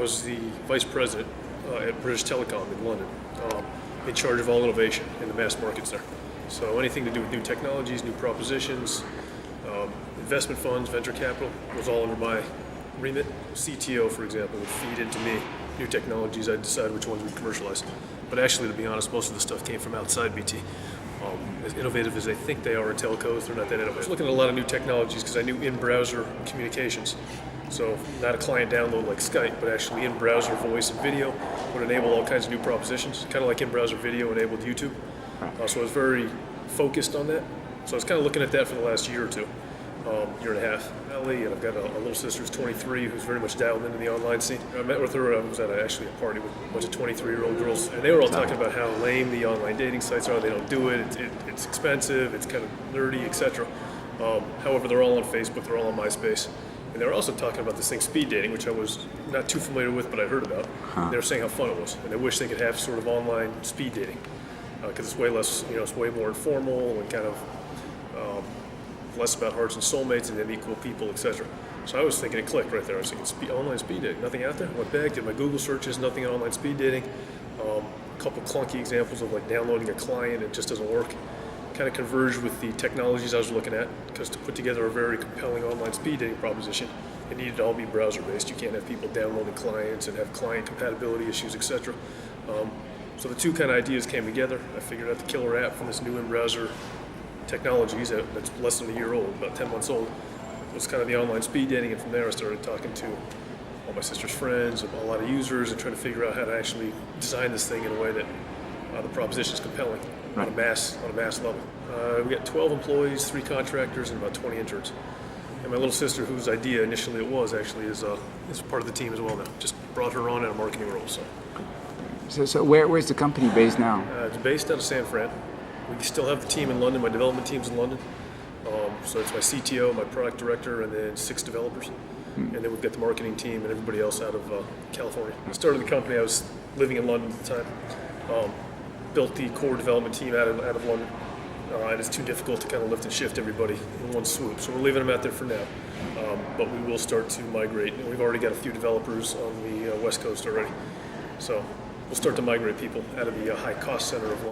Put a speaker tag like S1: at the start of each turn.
S1: was the vice president at British Telecom in London, in charge of all innovation in the mass markets there. So anything to do with new technologies, new propositions, investment funds, venture capital was all under my remit. CTO, for example, would feed into me new technologies. I'd decide which ones we'd commercialize. But actually, to be honest, most of the stuff came from outside BT. As innovative as they think they are in telcos, they're not that innovative. I was looking at a lot of new technologies because I knew in-browser communications. So not a client download like Skype, but actually in-browser voice and video would enable all kinds of new propositions, kind of like in-browser video enabled YouTube. So I was very focused on that. So I was kind of looking at that for the last year or two, year and a half. Ellie, and I've got a little sister who's 23 who's very much dialed into the online scene. I met with her, I was at actually a party with a bunch of 23-year-old girls, and they were all talking about how lame the online dating sites are. They don't do it, it's expensive, it's kind of nerdy, etc. However, they're all on Facebook, they're all on MySpace. And they were also talking about this thing, speed dating, which I was not too familiar with, but I heard about. They were saying how fun it was, and they wish they could have sort of online speed dating, because it's way less, it's way more informal and kind of less about hearts and soulmates and then equal people, etc. So I was thinking it clicked right there. I was thinking online speed dating, nothing out there. Went back, did my Google searches, nothing on online speed dating. A couple clunky examples of like downloading a client, it just doesn't work. Kind of converged with the technologies I was looking at, because to put together a very compelling online speed dating proposition, it needed to all be browser-based. You can't have people downloading clients and have client compatibility issues, etc. So the two kind of ideas came together. I figured out the killer app from this new in-browser technologies that's less than a year old, about 10 months old. It was kind of the online speed dating, and from there I started talking to all my sister's friends, a lot of users, and trying to figure out how to actually design this thing in a way that the proposition is compelling on a mass level. We got 12 employees, 3 contractors, and about 20 interns. And my little sister, whose idea initially it was, actually is part of the team as well now. Just brought her on in a marketing role.
S2: So where's the company based now?
S1: It's based out of San Fran. We still have the team in London. My development team's in London. So it's my CTO, my product director, and then 6 developers. And then we've got the marketing team and everybody else out of California. I started the company, I was living in London at the time. Built the core development team out of London. And it's too difficult to kind of lift and shift everybody in one swoop. So we're leaving them out there for now. But we will start to migrate. And we've already got a few developers on the West Coast already. So we'll start to migrate people out of the high cost center of London.